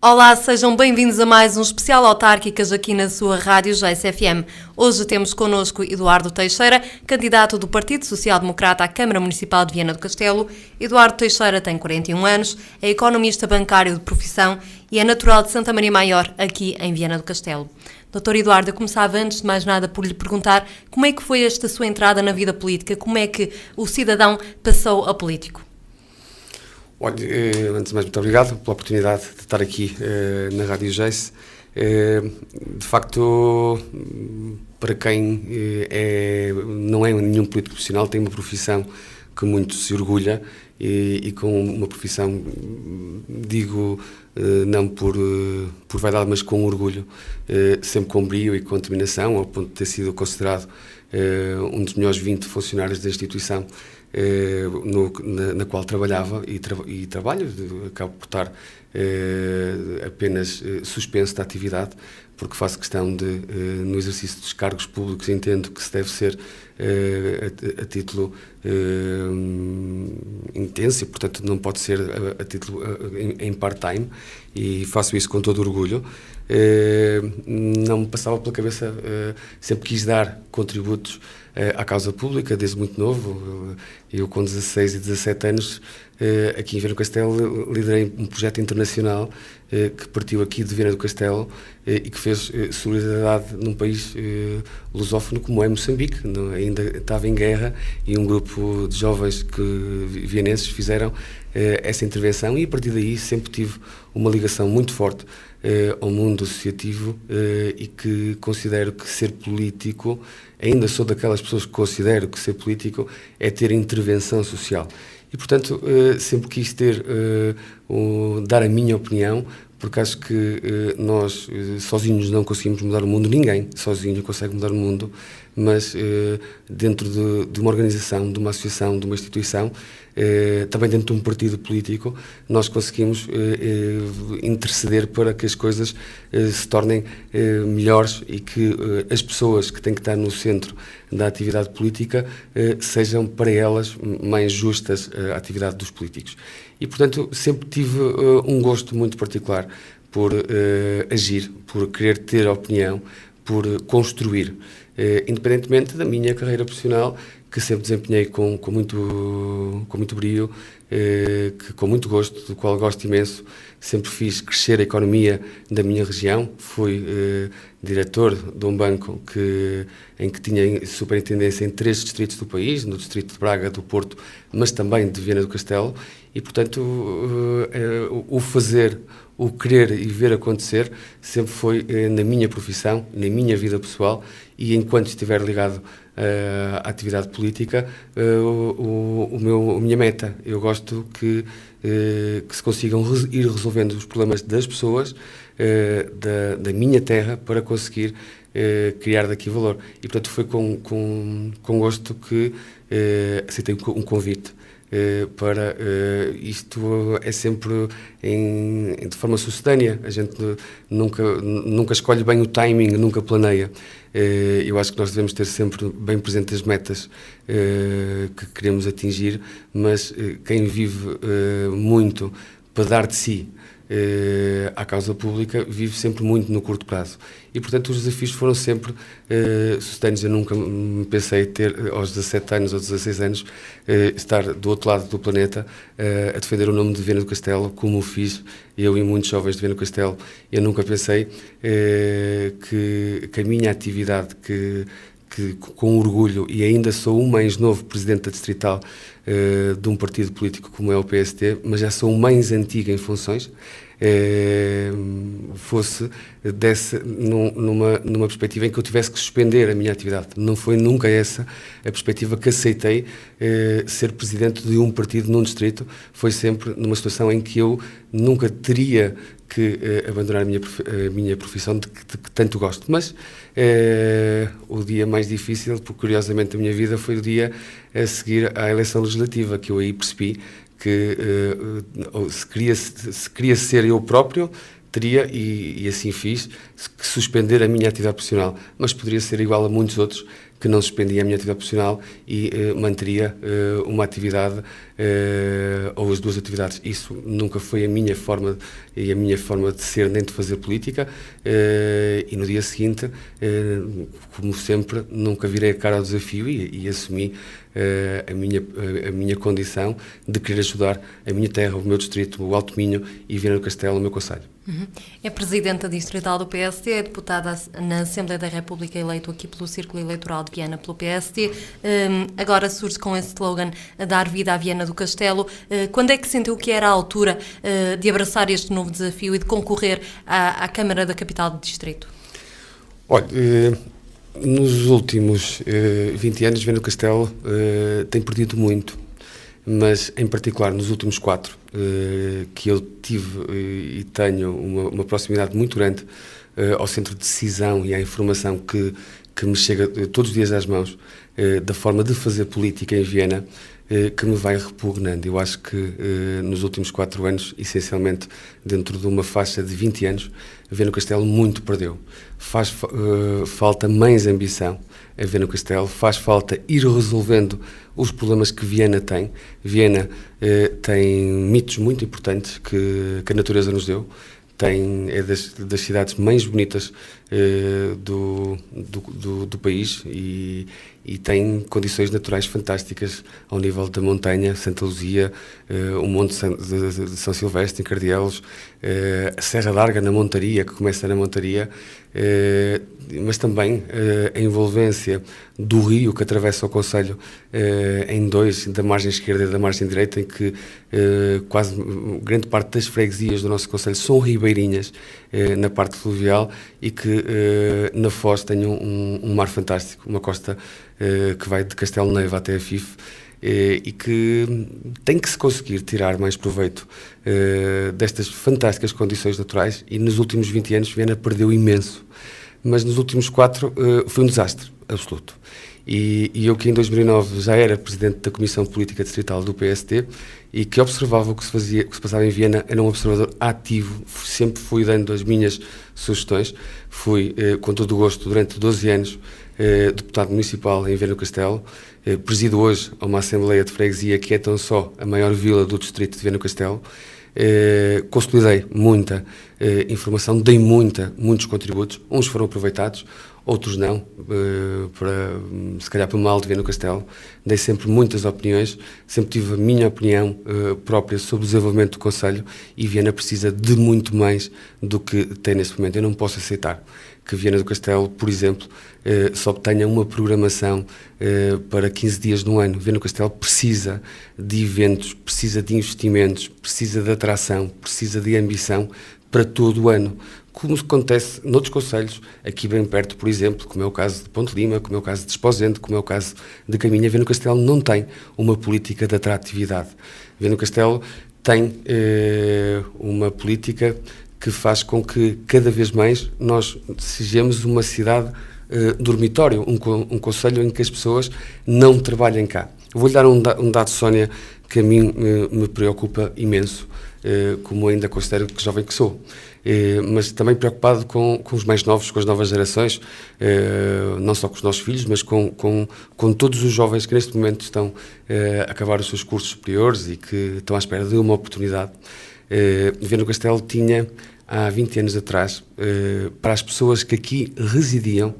Olá, sejam bem-vindos a mais um especial Autárquicas aqui na sua Rádio JSFM. Hoje temos connosco Eduardo Teixeira, candidato do Partido Social Democrata à Câmara Municipal de Viana do Castelo. Eduardo Teixeira tem 41 anos, é economista bancário de profissão e é natural de Santa Maria Maior, aqui em Viana do Castelo. Dr. Eduardo, eu começava antes de mais nada por lhe perguntar como é que foi esta sua entrada na vida política, como é que o cidadão passou a político? Olha, antes de mais, muito obrigado pela oportunidade de estar aqui na Rádio JS. De facto, para quem não é nenhum político profissional, tem uma profissão que muito se orgulha e com uma profissão, digo, não por vaidade, mas com orgulho, sempre com brio e com determinação, ao ponto de ter sido considerado um dos melhores 20 funcionários da instituição na qual trabalhava e trabalho. Acabo por estar apenas suspenso da atividade, porque faço questão de, no exercício dos cargos públicos, entendo que se deve ser a título intenso e, portanto, não pode ser a título em part-time, e faço isso com todo orgulho. Não me passava pela cabeça, sempre quis dar contributos à causa pública, desde muito novo. Eu, com 16 e 17 anos, aqui em Viana do Castelo, liderei um projeto internacional que partiu aqui de Viana do Castelo e que fez solidariedade num país lusófono como é Moçambique. Ainda estava em guerra, e um grupo de jovens vienenses fizeram essa intervenção, e a partir daí sempre tive uma ligação muito forte ao mundo associativo, e que considero que ser político, ainda sou daquelas pessoas que considero que ser político é ter intervenção social. E, portanto, sempre quis dar a minha opinião, porque acho que nós sozinhos não conseguimos mudar o mundo, ninguém sozinho consegue mudar o mundo, mas dentro de uma organização, de uma associação, de uma instituição, também dentro de um partido político, nós conseguimos interceder para que as coisas se tornem melhores, e que as pessoas que têm que estar no centro da atividade política sejam para elas mais justas a atividade dos políticos. E, portanto, sempre tive um gosto muito particular por agir, por querer ter opinião, por construir, independentemente da minha carreira profissional, que sempre desempenhei com muito brio, com muito gosto, do qual gosto imenso. Sempre fiz crescer a economia da minha região. Fui diretor de um banco em que tinha superintendência em 3 distritos do país, no distrito de Braga, do Porto, mas também de Viana do Castelo. E, portanto, o fazer, o querer e ver acontecer sempre foi na minha profissão, na minha vida pessoal, e enquanto estiver ligado à atividade política, a minha meta. Eu gosto que se consigam ir resolvendo os problemas das pessoas, da minha terra, para conseguir criar daqui valor. E, portanto, foi com gosto que aceitei um convite. Isto é sempre de forma sucedânea. A gente nunca escolhe bem o timing, nunca planeia. Eu acho que nós devemos ter sempre bem presentes as metas que queremos atingir, mas quem vive muito para dar de si à causa pública vive sempre muito no curto prazo. E, portanto, os desafios foram sempre sucedâneos. Eu nunca me pensei ter, aos 17 anos ou 16 anos, estar do outro lado do planeta a defender o nome de Viana do Castelo, como o fiz eu e muitos jovens de Viana do Castelo. Eu nunca pensei que a minha atividade, que com orgulho, e ainda sou o mais novo presidente da distrital de um partido político como é o PST, mas já sou o mais antigo em funções, fosse numa perspectiva em que eu tivesse que suspender a minha atividade. Não foi nunca essa a perspectiva que aceitei, ser presidente de um partido num distrito. Foi sempre numa situação em que eu nunca teria que abandonar a minha profissão, de que tanto gosto. Mas o dia mais difícil, porque curiosamente, da minha vida, foi o dia a seguir à eleição legislativa, que eu aí percebi que se queria ser eu próprio, teria, e assim fiz, que suspender a minha atividade profissional. Mas poderia ser igual a muitos outros que não suspendia a minha atividade profissional e manteria uma atividade ou as duas atividades. Isso nunca foi a minha forma de ser nem de fazer política, e no dia seguinte, como sempre, nunca virei a cara ao desafio e assumi a minha condição de querer ajudar a minha terra, o meu distrito, o Alto Minho e Viana do Castelo, o meu concelho. É presidenta distrital do PSD, é deputada na Assembleia da República, eleito aqui pelo Círculo Eleitoral de Viana pelo PSD. Agora surge com esse slogan a dar vida à Viana do Castelo. Quando é que sentiu que era a altura de abraçar este novo desafio e de concorrer à Câmara da Capital do Distrito? Olha, nos últimos 20 anos, Viana do Castelo tem perdido muito, mas em particular nos últimos 4, que eu tive e tenho uma proximidade muito grande ao centro de decisão e à informação que me chega todos os dias às mãos, da forma de fazer política em Viana, que me vai repugnando. Eu acho que nos últimos 4 anos, essencialmente dentro de uma faixa de 20 anos, Viana do Castelo muito perdeu. Faz falta mais ambição a Viana do Castelo, faz falta ir resolvendo os problemas que Viana tem. Viana tem mitos muito importantes que a natureza nos deu. É das cidades mais bonitas do país e tem condições naturais fantásticas ao nível da montanha, Santa Luzia, o Monte de São Silvestre, em Cardielos, a Serra Larga na Montaria, que começa na Montaria, mas também a envolvência do rio que atravessa o concelho em dois, da margem esquerda e da margem direita, em que quase grande parte das freguesias do nosso concelho são ribeirinhas na parte fluvial e que na Foz tem um mar fantástico, uma costa que vai de Castelo Neiva até a Fife, e que tem que se conseguir tirar mais proveito destas fantásticas condições naturais, e nos últimos 20 anos Viana perdeu imenso, mas nos últimos 4 foi um desastre absoluto. E eu, que em 2009 já era presidente da Comissão Política Distrital do PSD e que observava o que se passava em Viana, era um observador ativo, sempre fui dando as minhas sugestões. Fui, com todo o gosto, durante 12 anos, deputado municipal em Viana do Castelo. Presido hoje uma Assembleia de Freguesia que é tão só a maior vila do distrito de Viana do Castelo. Consolidei muita informação, dei muitos contributos, uns foram aproveitados, outros não, se calhar para o mal de Viana do Castelo. Dei sempre muitas opiniões, sempre tive a minha opinião própria sobre o desenvolvimento do concelho, e Viana precisa de muito mais do que tem neste momento. Eu não posso aceitar que Viana do Castelo, por exemplo, só tenha uma programação para 15 dias no ano. Viana do Castelo precisa de eventos, precisa de investimentos, precisa de atração, precisa de ambição para todo o ano, como acontece noutros concelhos, aqui bem perto, por exemplo, como é o caso de Ponte Lima, como é o caso de Esposende, como é o caso de Caminha. Viana do Castelo não tem uma política de atratividade. Viana do Castelo tem uma política que faz com que cada vez mais nós sejamos uma cidade dormitório, um concelho em que as pessoas não trabalhem cá. Vou-lhe dar um dado, Sónia, que a mim me preocupa imenso, como ainda considero que jovem que sou, mas também preocupado com os mais novos, com as novas gerações, não só com os nossos filhos, mas com todos os jovens que neste momento estão a acabar os seus cursos superiores e que estão à espera de uma oportunidade. Viana do Castelo tinha, há 20 anos atrás, para as pessoas que aqui residiam,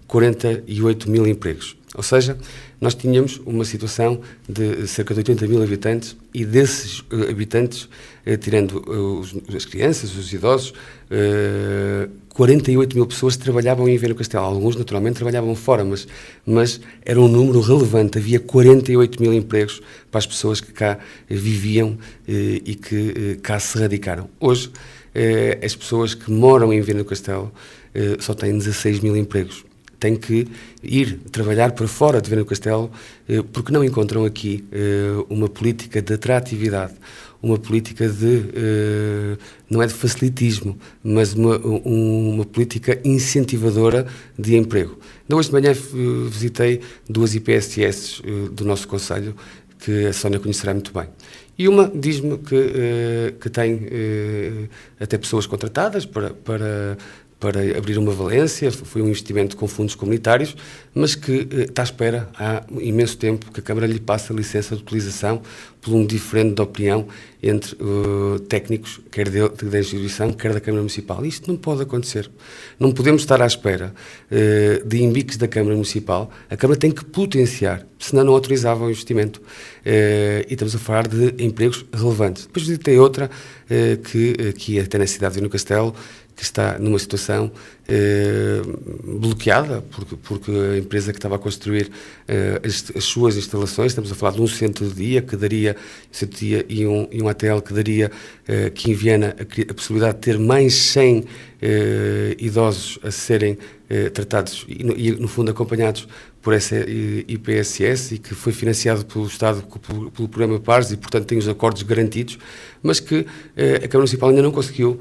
48 mil empregos. Ou seja, nós tínhamos uma situação de cerca de 80 mil habitantes, e desses habitantes, tirando as crianças, os idosos, 48 mil pessoas trabalhavam em Viana do Castelo. Alguns, naturalmente, trabalhavam fora, mas era um número relevante. Havia 48 mil empregos para as pessoas que cá viviam e que cá se radicaram. Hoje, as pessoas que moram em Viana do Castelo só têm 16 mil empregos. Têm que ir trabalhar para fora de Viana do Castelo porque não encontram aqui uma política de atratividade, uma política não é de facilitismo, mas uma política incentivadora de emprego. Hoje de manhã visitei 2 IPSS do nosso concelho, que a Sónia conhecerá muito bem. E uma diz-me que tem até pessoas contratadas para para abrir uma Valência, foi um investimento com fundos comunitários, mas que está à espera há imenso tempo que a Câmara lhe passe a licença de utilização por um diferente de opinião entre técnicos, quer da instituição, quer da Câmara Municipal. Isto não pode acontecer. Não podemos estar à espera de embiques da Câmara Municipal. A Câmara tem que potenciar, senão não autorizava o investimento. E estamos a falar de empregos relevantes. Depois tem outra, que até na cidade de Viana do Castelo, que está numa situação bloqueada, porque a empresa que estava a construir as suas instalações, estamos a falar de um centro de dia que daria, e um ATL que daria aqui em Viana a possibilidade de ter mais 100 idosos a serem tratados e, no fundo, acompanhados por essa IPSS, e que foi financiado pelo Estado pelo programa PARS, e portanto tem os acordos garantidos, mas que a Câmara Municipal ainda não conseguiu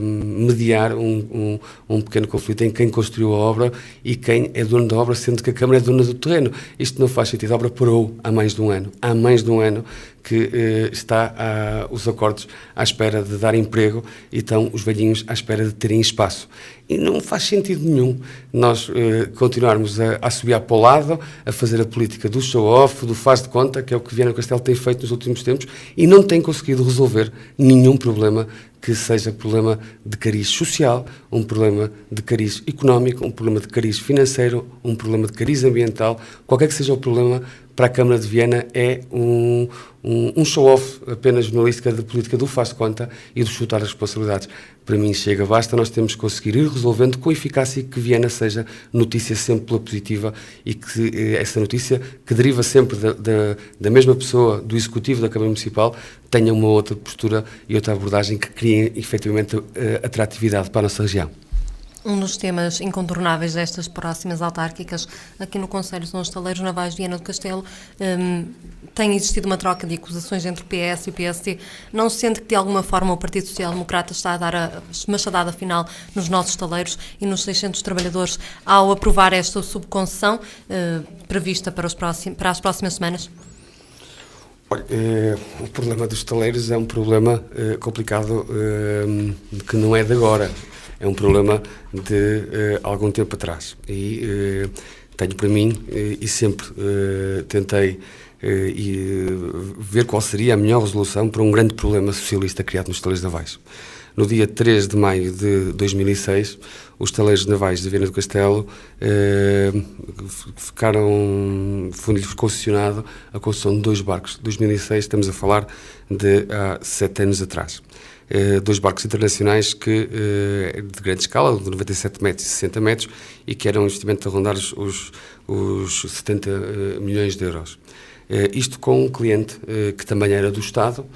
mediar um pequeno conflito em quem construiu a obra e quem é dono da obra, sendo que a Câmara é dona do terreno. Isto não faz sentido. A obra parou há mais de um ano. Há mais de um ano que está os acordos à espera de dar emprego, e estão os velhinhos à espera de terem espaço. E não faz sentido nenhum nós continuarmos a assobiar para o lado, a fazer a política do show-off, do faz de conta, que é o que Viana do Castelo tem feito nos últimos tempos, e não tem conseguido resolver nenhum problema que seja problema de cariz social, um problema de cariz económico, um problema de cariz financeiro, um problema de cariz ambiental. Qualquer que seja o problema, para a Câmara de Viana é um show-off apenas jornalística de política do faz de conta e do chutar as responsabilidades. Para mim chega, basta, nós temos que conseguir ir resolvendo com eficácia, e que Viana seja notícia sempre pela positiva, e que essa notícia, que deriva sempre da mesma pessoa, do Executivo da Câmara Municipal, tenha uma outra postura e outra abordagem que criem efetivamente atratividade para a nossa região. Um dos temas incontornáveis destas próximas autárquicas aqui no Conselho são os estaleiros navais de Viana do Castelo. Tem existido uma troca de acusações entre o PS e o PSD. Não se sente que de alguma forma o Partido Social Democrata está a dar a machadada final nos nossos estaleiros e nos 600 trabalhadores ao aprovar esta subconcessão prevista para as próximas semanas? Olha, o problema dos estaleiros é um problema complicado, que não é de agora. É um problema de algum tempo atrás, e tenho para mim, e sempre tentei ver qual seria a melhor resolução para um grande problema socialista criado nos estaleiros navais. No dia 3 de maio de 2006, os estaleiros navais de Viana do Castelo foi-lhes concessionado a construção de 2 barcos. 2006, estamos a falar de há 7 anos atrás. 2 barcos internacionais de grande escala, de 97 metros e 60 metros, e que eram um investimento a rondar os 70 milhões de euros. Isto com um cliente que também era do Estado,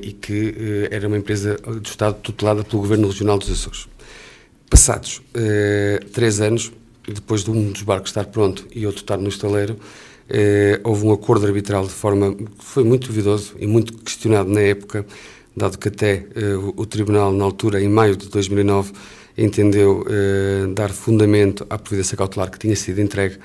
e que era uma empresa do Estado tutelada pelo Governo Regional dos Açores. Passados 3 anos, depois de um dos barcos estar pronto e outro estar no estaleiro, houve um acordo arbitral de forma que foi muito duvidoso e muito questionado na época, dado que até o Tribunal, na altura, em maio de 2009, entendeu dar fundamento à providência cautelar que tinha sido entregue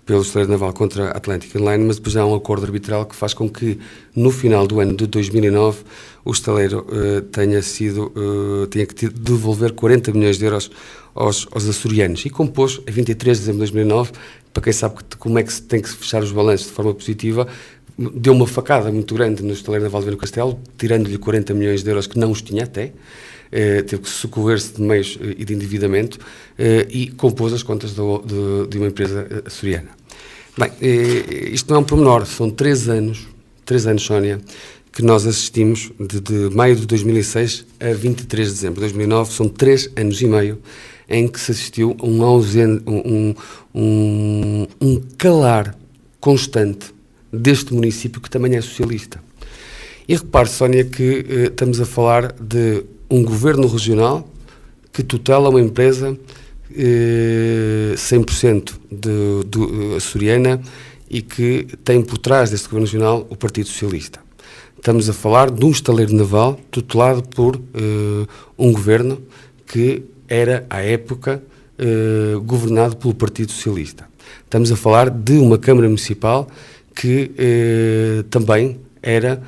pelo estaleiro naval contra a Atlantic Line, mas depois há um acordo arbitral que faz com que, no final do ano de 2009, o estaleiro tenha que devolver 40 milhões de euros aos açorianos, e compôs, a 23 de dezembro de 2009, para quem sabe como é que se tem que fechar os balanços de forma positiva, deu uma facada muito grande no estaleiro naval de Viana do Castelo, tirando-lhe 40 milhões de euros que não os tinha até, teve que socorrer-se de meios e de endividamento, e compôs as contas de uma empresa açoriana. Bem, isto não é um pormenor, são 3 anos, Sónia, que nós assistimos de maio de 2006 a 23 de dezembro de 2009, são 3 anos e meio em que se assistiu a um calar constante deste município, que também é socialista. E repare, Sónia, que estamos a falar de um governo regional que tutela uma empresa 100% açoriana, e que tem por trás deste governo regional o Partido Socialista. Estamos a falar de um estaleiro naval tutelado por um governo que era, à época, governado pelo Partido Socialista. Estamos a falar de uma Câmara Municipal que também era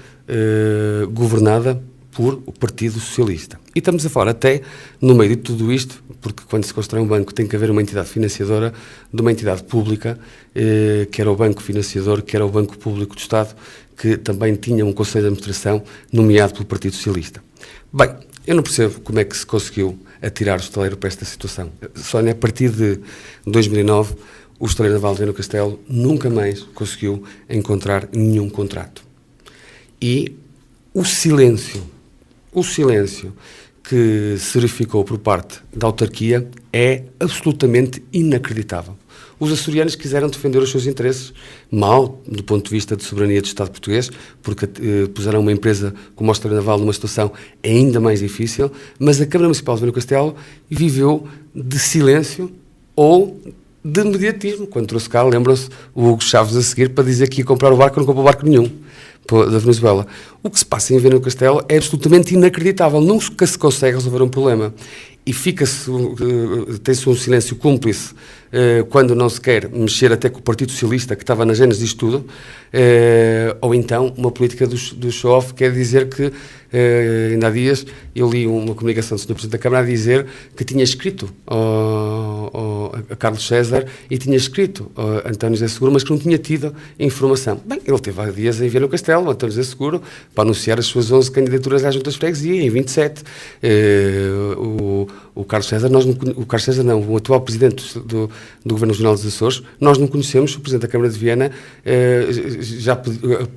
governada por o Partido Socialista. E estamos a falar até, no meio de tudo isto, porque quando se constrói um banco tem que haver uma entidade financiadora de uma entidade pública, que era o Banco Financiador, que era o Banco Público do Estado, que também tinha um Conselho de Administração nomeado pelo Partido Socialista. Bem, eu não percebo como é que se conseguiu atirar o estaleiro para esta situação. Só a partir de 2009, o estaleiro naval de Viana do Castelo nunca mais conseguiu encontrar nenhum contrato. E o silêncio que se verificou por parte da autarquia é absolutamente inacreditável. Os açorianos quiseram defender os seus interesses, mal, do ponto de vista de soberania do Estado português, porque puseram uma empresa como o Estaleiro Naval numa situação ainda mais difícil, mas a Câmara Municipal de Viana do Castelo viveu de silêncio ou de mediatismo. Quando trouxe cá, lembram-se, o Hugo Chaves a seguir para dizer que ia comprar o barco, não comprou barco nenhum da Venezuela. O que se passa em Viana do Castelo é absolutamente inacreditável. Nunca se consegue resolver um problema. E tem-se um silêncio cúmplice quando não se quer mexer até com o Partido Socialista, que estava na gênese disto tudo, ou então uma política do show-off, quer dizer que, ainda há dias, eu li uma comunicação do Sr. Presidente da Câmara a dizer que tinha escrito a Carlos César e tinha escrito a António José Seguro, mas que não tinha tido informação. Bem, ele teve há dias em Viana do Castelo, António José Seguro, para anunciar as suas 11 candidaturas às juntas de freguesia, em 27. O Carlos César, o atual Presidente do Governo Regional dos Açores, nós não conhecemos, o Presidente da Câmara de Viana já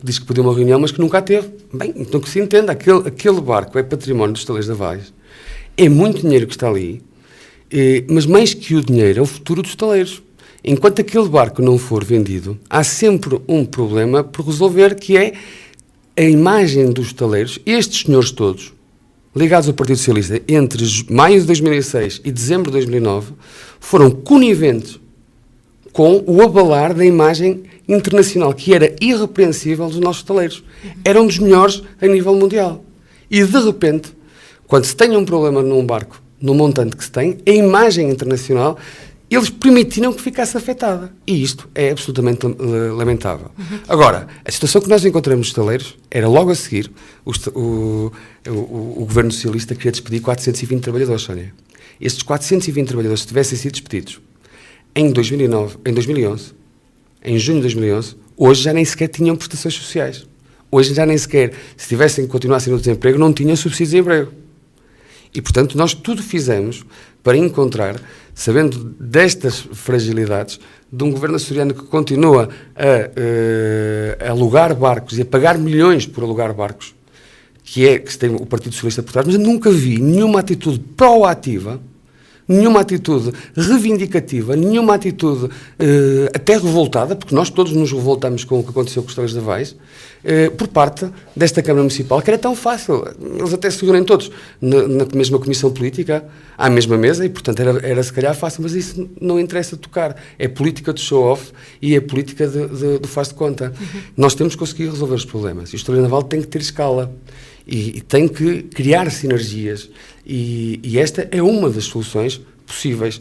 disse que pediu uma reunião, mas que nunca a teve. Bem, então que se entenda, aquele barco é património dos estaleiros navais, é muito dinheiro que está ali, mas mais que o dinheiro é o futuro dos estaleiros. Enquanto aquele barco não for vendido, há sempre um problema por resolver, que é a imagem dos estaleiros. Estes senhores todos, ligados ao Partido Socialista, entre maio de 2006 e dezembro de 2009, foram coniventes com o abalar da imagem internacional, que era irrepreensível dos nossos estaleiros. Eram dos melhores a nível mundial. E, de repente, quando se tem um problema num barco, no montante que se tem, a imagem internacional, eles permitiram que ficasse afetada. E isto é absolutamente lamentável. Agora, a situação que nós encontramos nos estaleiros era logo a seguir, o Governo Socialista queria despedir 420 trabalhadores, Sónia. Estes 420 trabalhadores, se tivessem sido despedidos em 2011, em junho de 2011, hoje já nem sequer tinham prestações sociais. Hoje já nem sequer, se tivessem que continuar no desemprego, não tinham subsídio de emprego. E, portanto, nós tudo fizemos para encontrar, sabendo destas fragilidades, de um governo açoriano que continua a alugar barcos e a pagar milhões por alugar barcos, que se tem o Partido Socialista por trás, mas eu nunca vi nenhuma atitude proativa, nenhuma atitude reivindicativa, nenhuma atitude até revoltada, porque nós todos nos revoltamos com o que aconteceu com os estaleiros navais, por parte desta Câmara Municipal, que era tão fácil. Eles até se reúnem todos na mesma comissão política, à mesma mesa, e portanto era se calhar fácil, mas isso não interessa tocar. É política do show-off e é política do faz de conta. Nós temos que conseguir resolver os problemas. E o estaleiro naval tem que ter escala. E tem que criar sinergias. E esta é uma das soluções possíveis,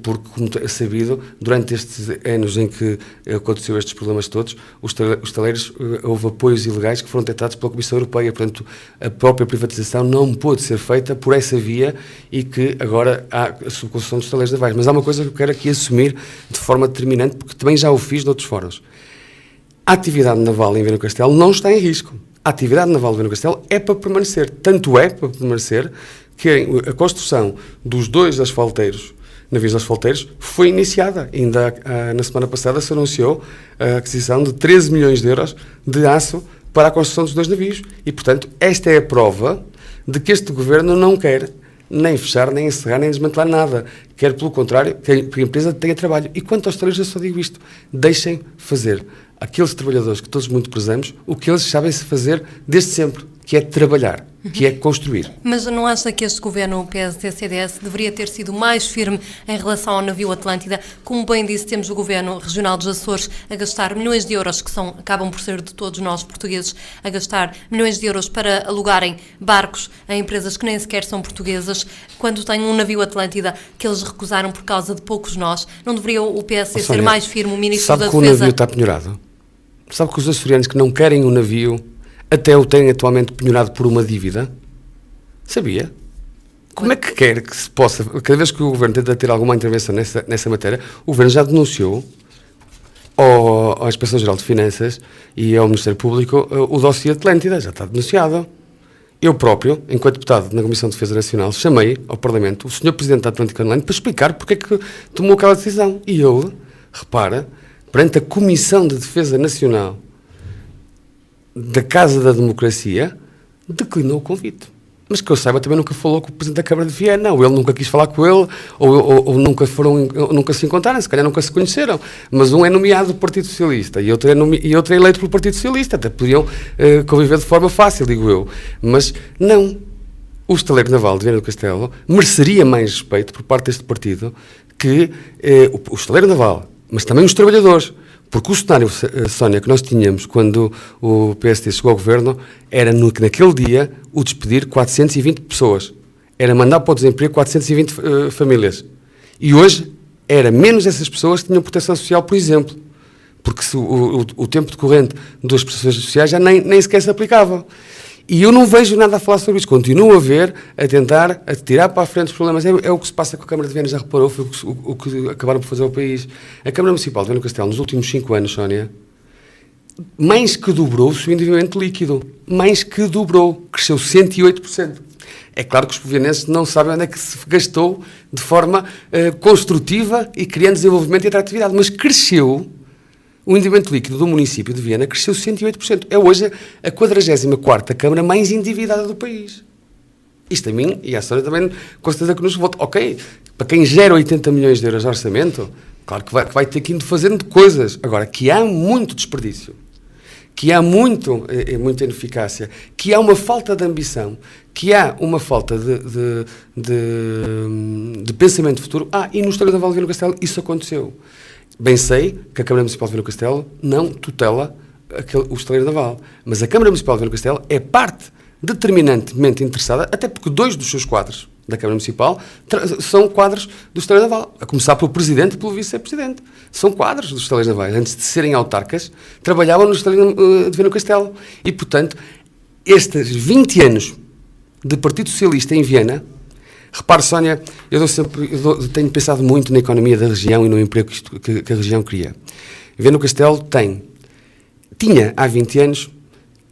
porque, como é sabido, durante estes anos em que aconteceu estes problemas todos, os estaleiros, houve apoios ilegais que foram detectados pela Comissão Europeia. Portanto, a própria privatização não pôde ser feita por essa via e que agora há a subconstrução dos estaleiros navais. Mas há uma coisa que eu quero aqui assumir de forma determinante, porque também já o fiz de outros fóruns. A atividade naval em Viana do Castelo não está em risco. A atividade naval de Viana do Castelo é para permanecer. Tanto é para permanecer que a construção dos 2 asfalteiros, navios asfalteiros, foi iniciada. Ainda na semana passada se anunciou a aquisição de 13 milhões de euros de aço para a construção dos 2 navios. E, portanto, esta é a prova de que este governo não quer nem fechar, nem encerrar, nem desmantelar nada. Quer, pelo contrário, que a empresa tenha trabalho. E quanto aos estaleiros, eu só digo isto. Deixem fazer aqueles trabalhadores que todos muito prezamos o que eles sabem se fazer desde sempre, que é trabalhar, que é construir. Mas não acha que este governo PSD-CDS deveria ter sido mais firme em relação ao navio Atlântida? Como bem disse, temos o governo regional dos Açores a gastar milhões de euros, que acabam por ser de todos nós portugueses, a gastar milhões de euros para alugarem barcos a empresas que nem sequer são portuguesas, quando tem um navio Atlântida que eles recusaram por causa de poucos nós. Não deveria o PSD ser mais firme, o Ministro da Defesa? Sabe que o navio está penhorado? Sabe que os açorianos que não querem o navio até o têm atualmente penhorado por uma dívida? Sabia? Como é que quer que se possa, cada vez que o Governo tenta ter alguma intervenção nessa matéria, o Governo já denunciou à Inspeção-Geral de Finanças e ao Ministério Público o dossiê Atlântida, já está denunciado. Eu próprio, enquanto deputado na Comissão de Defesa Nacional, chamei ao Parlamento o Sr. Presidente da Atlântica Online para explicar porque é que tomou aquela decisão. E ele, repara, perante a Comissão de Defesa Nacional da Casa da Democracia, declinou o convite. Mas que eu saiba, também nunca falou com o Presidente da Câmara de Viana, ou ele nunca quis falar com ele, ou nunca se encontraram, se calhar nunca se conheceram. Mas um é nomeado do Partido Socialista e outro é eleito pelo Partido Socialista. Até podiam conviver de forma fácil, digo eu. Mas não. O Estaleiro Naval de Viana do Castelo mereceria mais respeito por parte deste partido que o Estaleiro Naval, mas também os trabalhadores. Porque o cenário, Sónia, que nós tínhamos quando o PSD chegou ao governo era, naquele dia, o despedir 420 pessoas. Era mandar para o desemprego 420 famílias. E hoje, era menos essas pessoas que tinham proteção social, por exemplo. Porque o tempo decorrente das prestações sociais já nem sequer se aplicava. E eu não vejo nada a falar sobre isso. Continuo a ver, a tentar, a tirar para a frente os problemas. É o que se passa com a Câmara de Viana, já reparou, foi o que acabaram por fazer ao país. A Câmara Municipal de Viana do Castelo, nos últimos 5 anos, Sónia, mais que dobrou o seu endividamento líquido. Mais que dobrou. Cresceu 108%. É claro que os vianenses não sabem onde é que se gastou de forma construtiva e criando desenvolvimento e atratividade. Mas cresceu. O endividamento líquido do município de Viana cresceu 108%. É hoje a 44ª Câmara mais endividada do país. Isto a mim e à Sónia também, com certeza que nos volta. Ok, para quem gera 80 milhões de euros de orçamento, claro que vai ter que ir fazendo coisas. Agora, que há muito desperdício, que há muita ineficácia, que há uma falta de ambição, que há uma falta de pensamento futuro. E no Estaleiro Naval de Viana do Castelo isso aconteceu. Bem sei que a Câmara Municipal de Viana do Castelo não tutela o Estaleiro Naval, mas a Câmara Municipal de Viana do Castelo é parte determinantemente interessada, até porque 2 dos seus quadros da Câmara Municipal são quadros do Estaleiro Naval, a começar pelo Presidente e pelo Vice-Presidente. São quadros dos Estaleiros Navais. Antes de serem autarcas, trabalhavam no Estaleiro de Viana do Castelo. E, portanto, estes 20 anos de Partido Socialista em Viana. Repare, Sónia, eu tenho pensado muito na economia da região e no emprego que a região cria. Viana do Castelo tinha há 20 anos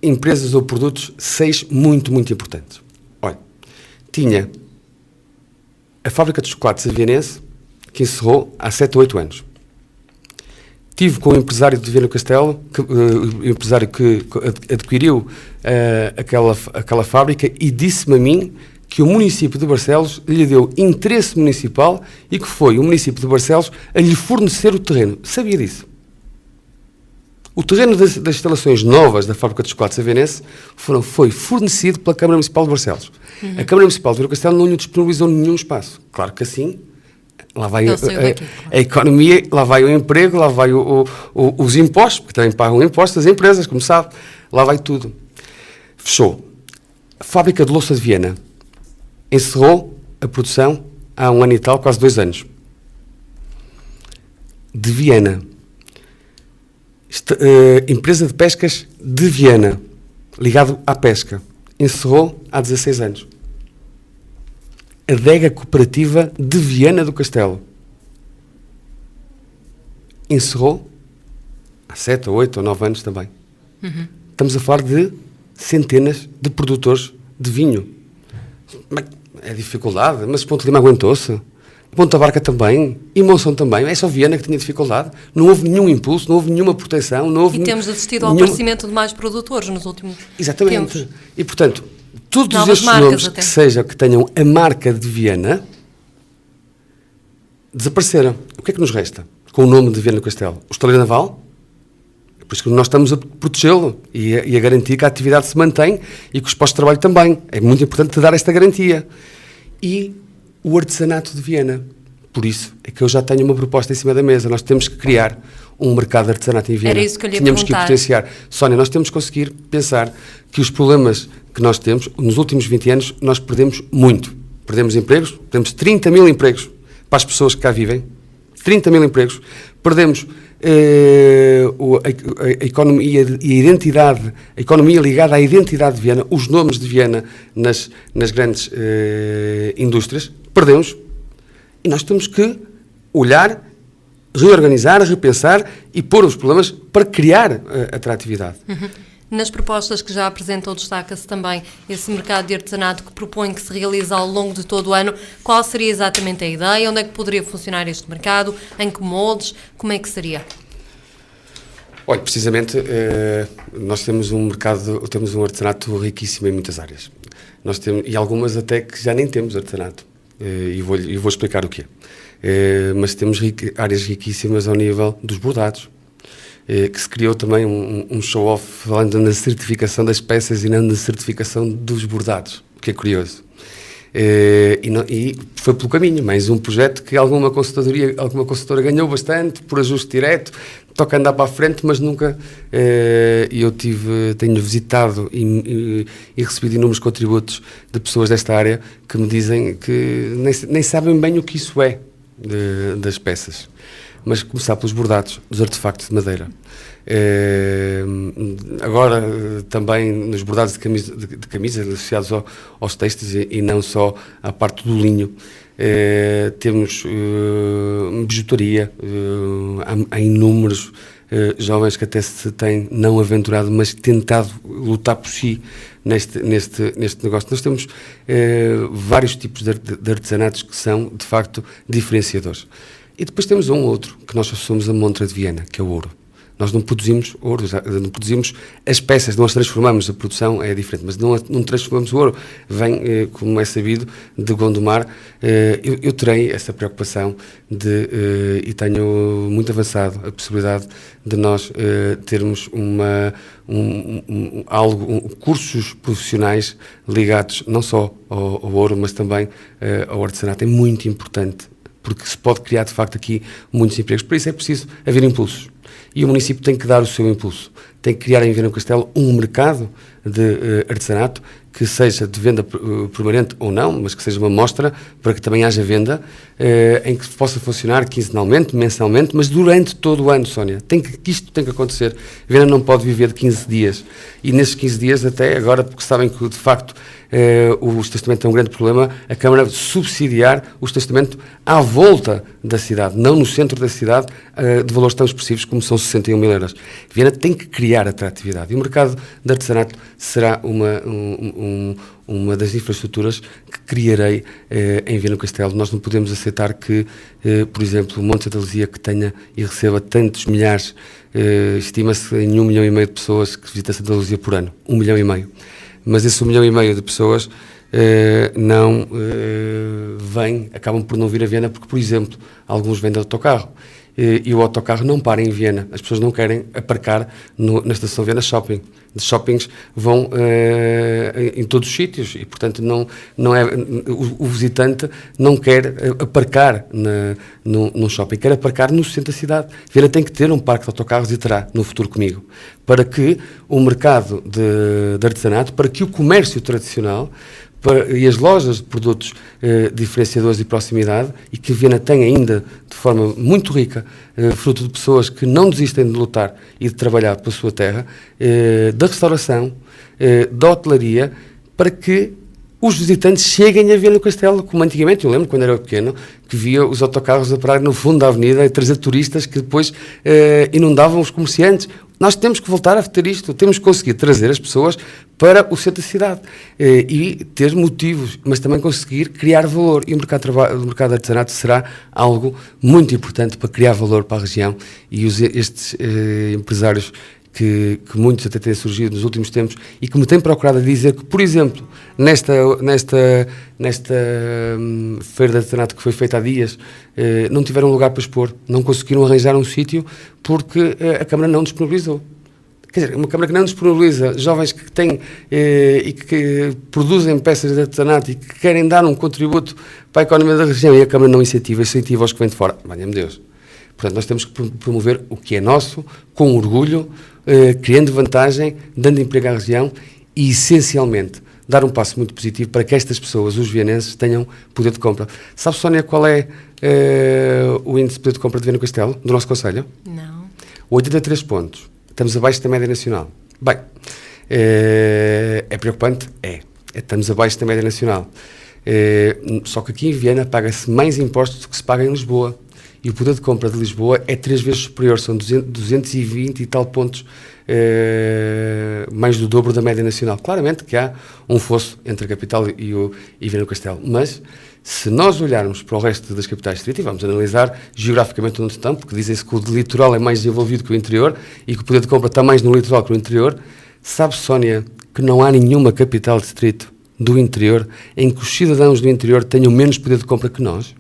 empresas ou produtos 6 muito, muito importantes. Olha, tinha a fábrica de chocolates Vianense, que encerrou há 7 ou 8 anos. Tive com o empresário de Viana do Castelo, o empresário que adquiriu aquela fábrica, e disse-me a mim que o município de Barcelos lhe deu interesse municipal e que foi o município de Barcelos a lhe fornecer o terreno. Sabia disso? O terreno das instalações novas da fábrica de chocolates Vianense foi fornecido pela Câmara Municipal de Barcelos. A Câmara Municipal de Viana do Castelo não lhe disponibilizou nenhum espaço. Claro que assim, lá vai a economia, lá vai o emprego, lá vai os impostos, porque também pagam impostos as empresas, como sabe. Lá vai tudo. Fechou. A fábrica de louça de Viana encerrou a produção há 1 ano e tal, quase 2 anos. De Viana. Empresa de pescas de Viana, ligado à pesca, encerrou há 16 anos. A Adega Cooperativa de Viana do Castelo encerrou há 7 ou 8 ou 9 anos também. Estamos a falar de centenas de produtores de vinho. É dificuldade, mas Ponte Lima aguentou-se. Ponta Barca também, e Monção também. É só Viana que tinha dificuldade. Não houve nenhum impulso, não houve nenhuma proteção. Não houve temos assistido ao aparecimento de mais produtores nos últimos Exatamente. tempos. E, portanto, todos estes nomes que tenham a marca de Viana desapareceram. O que é que nos resta com o nome de Viana do Castelo? O Estaleiro Naval? Por isso que nós estamos a protegê-lo e a garantir que a atividade se mantém e que os postos de trabalho também. É muito importante dar esta garantia. E o artesanato de Viana. Por isso é que eu já tenho uma proposta em cima da mesa. Nós temos que criar um mercado de artesanato em Viana. Era isso que eu lhe ia Tínhamos perguntar. que potenciar. Sónia, nós temos que conseguir pensar que os problemas que nós temos, nos últimos 20 anos, nós perdemos muito. Perdemos empregos, perdemos 30 mil empregos para as pessoas que cá vivem. 30 mil empregos. Perdemos a economia e a identidade, a economia ligada à identidade de Viena, os nomes de Viena nas grandes indústrias, perdemos. E nós temos que olhar, reorganizar, repensar e pôr os problemas para criar atratividade. Nas propostas que já apresentou, destaca-se também esse mercado de artesanato que propõe que se realize ao longo de todo o ano. Qual seria exatamente a ideia? Onde é que poderia funcionar este mercado? Em que moldes? Como é que seria? Olha, precisamente, nós temos um mercado, temos um artesanato riquíssimo em muitas áreas. Nós temos, e algumas até que já nem temos artesanato. E vou explicar o que é. Mas temos áreas riquíssimas ao nível dos bordados. Que se criou também um show-off falando na certificação das peças e não na certificação dos bordados, que é curioso. E foi pelo caminho, mais um projeto que alguma consultora ganhou bastante, por ajuste direto, toca andar para a frente, mas nunca... tenho visitado e recebido inúmeros contributos de pessoas desta área que me dizem que nem sabem bem o que isso é das peças. Mas começar pelos bordados, dos artefactos de madeira. Agora também nos bordados de camisas associados aos textos e não só à parte do linho. Temos bijutaria, há inúmeros jovens que até se têm não aventurado, mas tentado lutar por si neste negócio. Nós temos vários tipos de artesanatos que são, de facto, diferenciadores. E depois temos um outro, que nós somos a montra de Viena, que é o ouro. Nós não produzimos ouro, não produzimos as peças, não as transformamos, a produção é diferente, mas não transformamos o ouro. Vem, como é sabido, de Gondomar. Eu terei essa preocupação e tenho muito avançado a possibilidade de nós termos cursos profissionais ligados não só ao ouro, mas também ao artesanato. É muito importante, porque se pode criar, de facto, aqui muitos empregos. Por isso é preciso haver impulsos. E o município tem que dar o seu impulso. Tem que criar em Viana do Castelo um mercado de artesanato que seja de venda permanente ou não, mas que seja uma mostra para que também haja venda, em que possa funcionar quinzenalmente, mensalmente, mas durante todo o ano, Sónia. Isto tem que acontecer. Viana não pode viver de 15 dias. E nesses 15 dias, até agora, porque sabem que, de facto, o estacionamento é um grande problema, a Câmara subsidiar o estacionamento à volta da cidade, não no centro da cidade, de valores tão expressivos como são 61 mil euros. Viana tem que criar atratividade. E o mercado de artesanato será uma das infraestruturas que criarei em Viana do Castelo. Nós não podemos aceitar que, por exemplo, o Monte Santa Luzia, que tenha e receba tantos milhares, estima-se em 1,5 milhão de pessoas que visitam Santa Luzia por ano. 1,5 milhão. Mas esse 1,5 milhão de pessoas não acabam por não vir a Viana porque, por exemplo, alguns vêm de autocarro. E o autocarro não para em Viena. As pessoas não querem aparcar na estação Viena Shopping. De shoppings vão em todos os sítios e, portanto, o visitante não quer aparcar num shopping, quer aparcar no centro da cidade. Viena tem que ter um parque de autocarros e terá no futuro comigo, para que o mercado de artesanato, para que o comércio tradicional e as lojas de produtos diferenciadores de proximidade, e que Viena tem ainda de forma muito rica, fruto de pessoas que não desistem de lutar e de trabalhar pela sua terra, da restauração, da hotelaria, para que os visitantes cheguem a Viana do Castelo, como antigamente. Eu lembro, quando era pequeno, que via os autocarros a parar no fundo da avenida e trazer turistas que depois inundavam os comerciantes. Nós temos que voltar a ter isto, temos que conseguir trazer as pessoas para o centro da cidade e ter motivos, mas também conseguir criar valor. E o mercado de artesanato será algo muito importante para criar valor para a região. E estes empresários que muitos até têm surgido nos últimos tempos e que me têm procurado a dizer que, por exemplo, nesta feira de artesanato que foi feita há dias, não tiveram lugar para expor, não conseguiram arranjar um sítio porque a Câmara não disponibilizou. Quer dizer, uma Câmara que não disponibiliza jovens que têm e que produzem peças de artesanato e que querem dar um contributo para a economia da região, e a Câmara não incentiva os que vêm de fora. Valha-me Deus. Portanto, nós temos que promover o que é nosso, com orgulho, criando vantagem, dando emprego à região e, essencialmente, dar um passo muito positivo para que estas pessoas, os vienenses, tenham poder de compra. Sabe, Sónia, qual é o índice de poder de compra de Viana do Castelo, do nosso concelho? Não. 83 pontos. Estamos abaixo da média nacional. Bem, é preocupante? É. Estamos abaixo da média nacional. Só que aqui em Viana paga-se mais impostos do que se paga em Lisboa. E o poder de compra de Lisboa é 3 vezes superior, são 220 e tal pontos, mais do dobro da média nacional. Claramente que há um fosso entre a capital e Viana do Castelo, mas se nós olharmos para o resto das capitais distritais, e vamos analisar geograficamente onde estão, porque dizem-se que o litoral é mais desenvolvido que o interior e que o poder de compra está mais no litoral que no interior, sabe, Sónia, que não há nenhuma capital distrito do interior em que os cidadãos do interior tenham menos poder de compra que nós?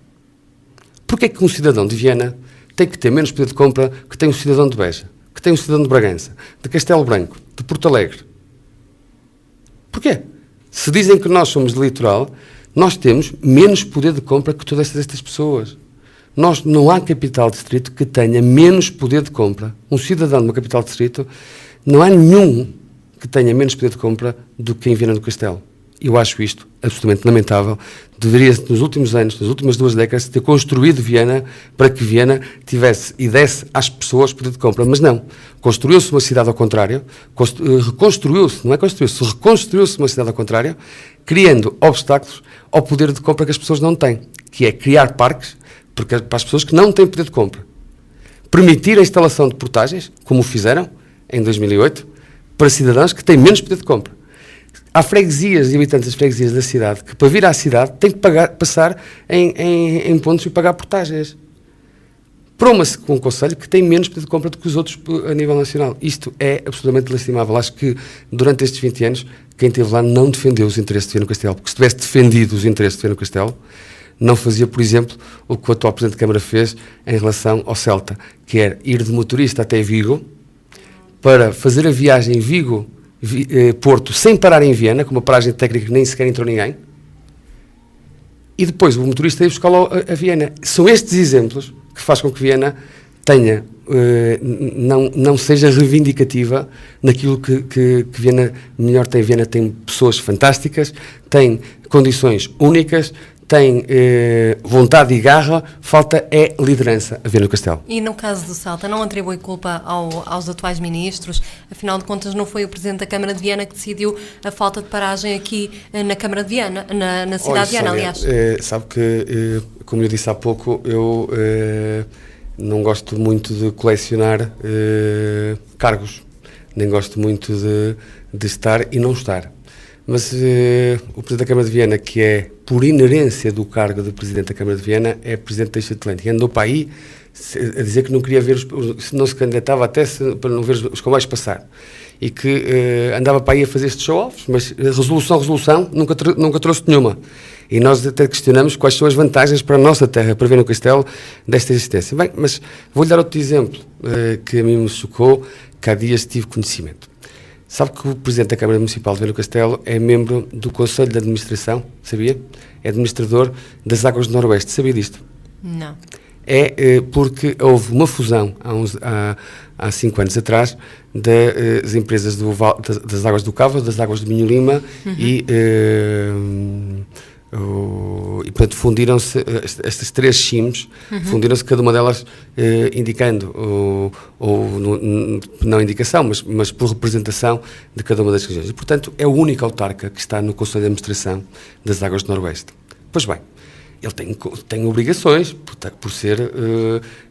Porquê é que um cidadão de Viana tem que ter menos poder de compra que tem um cidadão de Beja, que tem um cidadão de Bragança, de Castelo Branco, de Porto Alegre? Porquê? Se dizem que nós somos de litoral, nós temos menos poder de compra que todas estas pessoas. Não há capital distrito que tenha menos poder de compra. Um cidadão de uma capital distrito, não há nenhum que tenha menos poder de compra do que em Viana do Castelo. Eu acho isto absolutamente lamentável. Deveria-se, nos últimos anos, nas últimas 2 décadas, ter construído Viana para que Viana tivesse e desse às pessoas poder de compra. Mas não. Construiu-se uma cidade ao contrário, reconstruiu-se uma cidade ao contrário, criando obstáculos ao poder de compra que as pessoas não têm, que é criar parques para as pessoas que não têm poder de compra. Permitir a instalação de portagens, como fizeram em 2008, para cidadãos que têm menos poder de compra. Há freguesias e habitantes das freguesias da cidade que, para vir à cidade, têm que passar em pontos e pagar portagens. Para um concelho que tem menos poder de compra do que os outros a nível nacional. Isto é absolutamente lastimável. Acho que, durante estes 20 anos, quem esteve lá não defendeu os interesses de Viana do Castelo. Porque se tivesse defendido os interesses de Viana do Castelo, não fazia, por exemplo, o que o atual Presidente de Câmara fez em relação ao Celta, que era ir de motorista até Vigo, para fazer a viagem Vigo-Porto, sem parar em Viana, com uma paragem técnica que nem sequer entrou ninguém, e depois o motorista ia buscá-lo a Viana. São estes exemplos que faz com que Viana tenha, não seja reivindicativa naquilo que Viana melhor tem. Viana tem pessoas fantásticas, tem condições únicas, tem vontade e garra, falta é liderança a Viana do Castelo. E no caso do Celta, não atribui culpa aos atuais ministros? Afinal de contas, não foi o Presidente da Câmara de Viana que decidiu a falta de paragem aqui na Câmara de Viana, na cidade de Viana, aliás? Sabe que, como eu disse há pouco, eu não gosto muito de colecionar cargos, nem gosto muito de estar e não estar. Mas o Presidente da Câmara de Viana, que é, por inerência do cargo de Presidente da Câmara de Viana, é Presidente da Atlântico. Andou para aí a dizer que não queria ver, não se candidatava até para não ver os comboios passar. E que andava para aí a fazer estes show-offs, mas resolução, nunca trouxe nenhuma. E nós até questionamos quais são as vantagens para a nossa terra, para Viana do Castelo, desta existência. Bem, mas vou-lhe dar outro exemplo que a mim me chocou, que há dias tive conhecimento. Sabe que o Presidente da Câmara Municipal de Viana do Castelo é membro do Conselho de Administração, sabia? É administrador das Águas do Noroeste, sabia disto? Não. É porque houve uma fusão há 5 anos atrás das empresas das Águas do Cava, das Águas do Minho Lima e portanto fundiram-se estas 3 CIMs, fundiram-se cada uma delas indicando, ou não indicação, mas por representação de cada uma das regiões. E, portanto, é o único autarca que está no Conselho de Administração das Águas do Noroeste. Pois bem, ele tem obrigações, por ser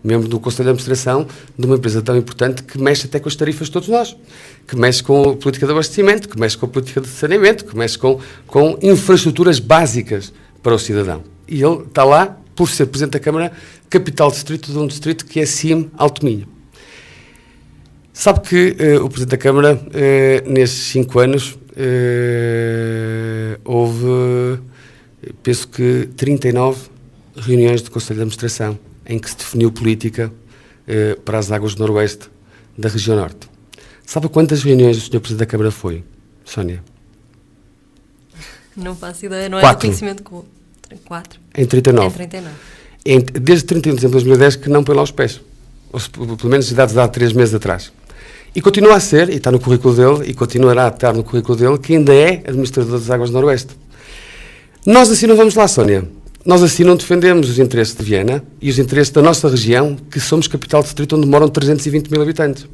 membro do Conselho de Administração de uma empresa tão importante que mexe até com as tarifas de todos nós, que mexe com a política de abastecimento, que mexe com a política de saneamento, que mexe com infraestruturas básicas para o cidadão. E ele está lá por ser Presidente da Câmara, capital distrito de um distrito que é CIM Alto Minho. Sabe que o Presidente da Câmara, nestes 5 anos, houve, penso que 39 reuniões do Conselho de Administração em que se definiu política para as águas do Noroeste da região Norte. Sabe quantas reuniões o Sr. Presidente da Câmara foi, Sónia? Não faço ideia, não é 4. do conhecimento com 4. Em 39. Em 39. Desde 31 de dezembro de 2010 que não põe lá os pés. Ou pelo menos dados há 3 meses atrás. E continua a ser, e está no currículo dele, e continuará a estar no currículo dele, que ainda é administrador das Águas do Noroeste. Nós assim não vamos lá, Sónia. Nós assim não defendemos os interesses de Viana e os interesses da nossa região, que somos capital de distrito onde moram 320 mil habitantes.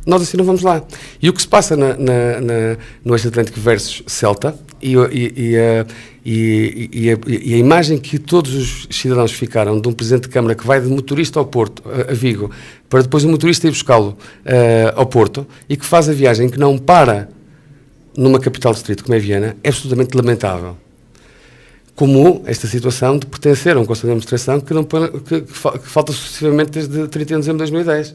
Nós assim não vamos lá. E o que se passa no Eixo Atlântico versus Celta e a imagem que todos os cidadãos ficaram de um Presidente de Câmara que vai de motorista ao Porto, a Vigo, para depois o motorista ir buscá-lo ao Porto e que faz a viagem que não para numa capital de distrito como é Viana, é absolutamente lamentável. Como esta situação de pertencer a um Conselho de Administração que falta sucessivamente desde 31 de dezembro de 2010.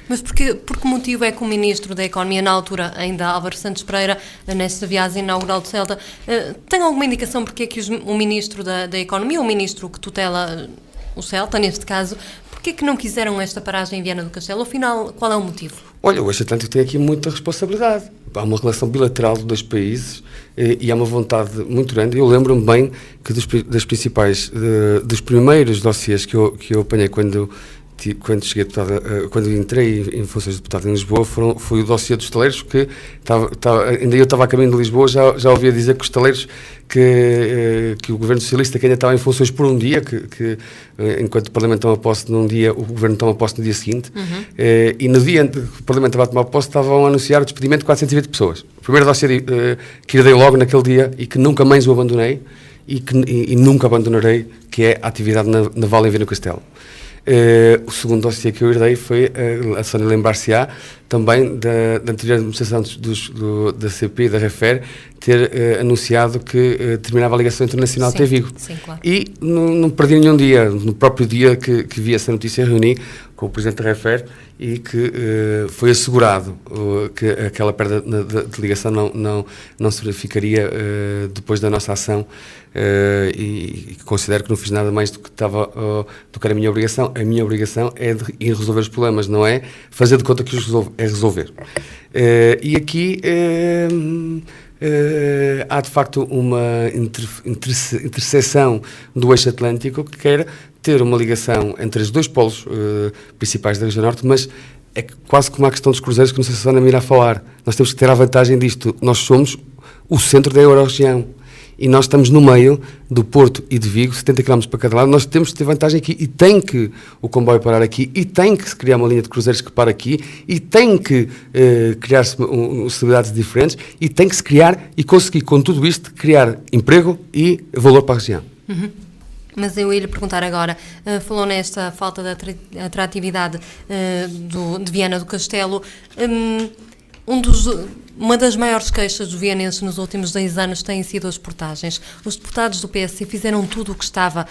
Mas por que motivo é que o Ministro da Economia, na altura, ainda Álvaro Santos Pereira, nesta viagem inaugural de Celta, tem alguma indicação porque é que o Ministro da Economia, o Ministro que tutela o Celta, neste caso, porque é que não quiseram esta paragem em Viana do Castelo? Afinal, qual é o motivo? Olha, o Eixo Atlântico tem aqui muita responsabilidade. Há uma relação bilateral de dois países e há uma vontade muito grande. Eu lembro-me bem que dos primeiros dossiês que eu apanhei quando cheguei quando entrei em funções de deputado em Lisboa, foi o dossiê dos estaleiros, que ainda eu estava a caminho de Lisboa, já ouvia dizer que os estaleiros, que o Governo Socialista, que ainda estava em funções por um dia, enquanto o Parlamento toma posse num dia, o Governo toma posse no dia seguinte, e no dia em que o Parlamento estava a tomar posse, estavam a anunciar o despedimento de 420 pessoas. O primeiro dossiê que herdei logo naquele dia e que nunca mais o abandonei e nunca abandonarei, que é a atividade naval em Viana do Castelo. O segundo dossiê que eu herdei foi a Sónia lembrar-se-á também da anterior administração da CP e da Refer ter anunciado que terminava a ligação internacional até Vigo. Sim, claro. E não perdi nenhum dia, no próprio dia que vi essa notícia, reuni com o Presidente da Refer e que foi assegurado que aquela perda de ligação não se verificaria depois da nossa ação e considero que não fiz nada mais do que era a minha obrigação. A minha obrigação é de ir resolver os problemas, não é fazer de conta que os resolvo, é resolver. E aqui há de facto uma interseção do Eixo Atlântico que quer ter uma ligação entre os dois polos principais da região norte, mas é quase como a questão dos cruzeiros, que não sei se a Ana me irá falar. Nós temos que ter a vantagem disto. Nós somos o centro da Euro-região e nós estamos no meio do Porto e de Vigo, 70 km para cada lado. Nós temos que ter vantagem aqui e tem que o comboio parar aqui e tem que se criar uma linha de cruzeiros que para aqui e tem que criar-se possibilidades diferentes e tem que se criar e conseguir com tudo isto criar emprego e valor para a região. Mas eu ia lhe perguntar agora, falou nesta falta de atratividade de Viana do Castelo, uma das maiores queixas dos vianenses nos últimos 10 anos têm sido as portagens. Os deputados do PSD fizeram tudo o que estava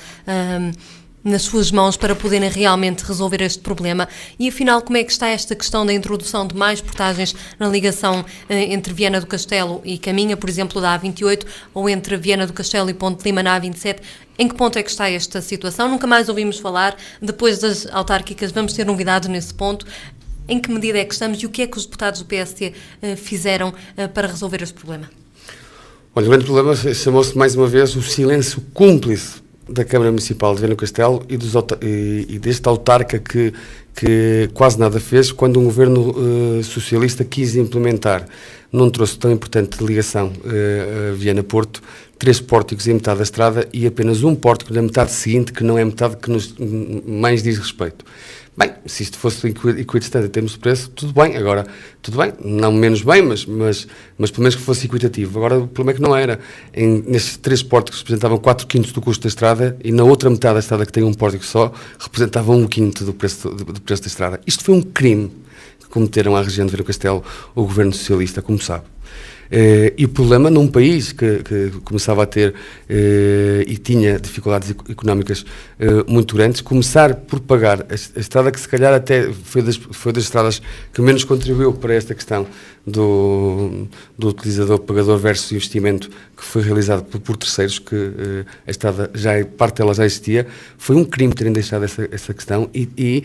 nas suas mãos para poderem realmente resolver este problema. E afinal, como é que está esta questão da introdução de mais portagens na ligação entre Viana do Castelo e Caminha, por exemplo, da A28, ou entre Viana do Castelo e Ponte de Lima na A27? Em que ponto é que está esta situação? Nunca mais ouvimos falar. Depois das autárquicas vamos ter novidades nesse ponto. Em que medida é que estamos e o que é que os deputados do PSD fizeram para resolver este problema? Olha, o grande problema chamou-se mais uma vez o silêncio cúmplice da Câmara Municipal de Viana do Castelo e deste autarca que quase nada fez quando um governo socialista quis implementar num troço tão importante de ligação Viana-Porto 3 pórticos em metade da estrada e apenas um pórtico na metade seguinte, que não é metade que nos mais diz respeito. Bem, se isto fosse equidistante em termos de preço, tudo bem, não menos bem, mas pelo menos que fosse equitativo. Agora o problema é que não era. Nestes 3 pórticos representavam 4/5 do custo da estrada e na outra metade da estrada, que tem um pórtico só, representavam 1/5 do preço da estrada. Isto foi um crime que cometeram à região de Viana do Castelo o governo socialista, como sabe. E o problema num país que começava a ter e tinha dificuldades económicas muito grandes, começar por pagar a estrada que se calhar até foi das estradas que menos contribuiu para esta questão do utilizador-pagador versus investimento que foi realizado por terceiros, que a estrada, parte dela já existia. Foi um crime terem deixado essa questão e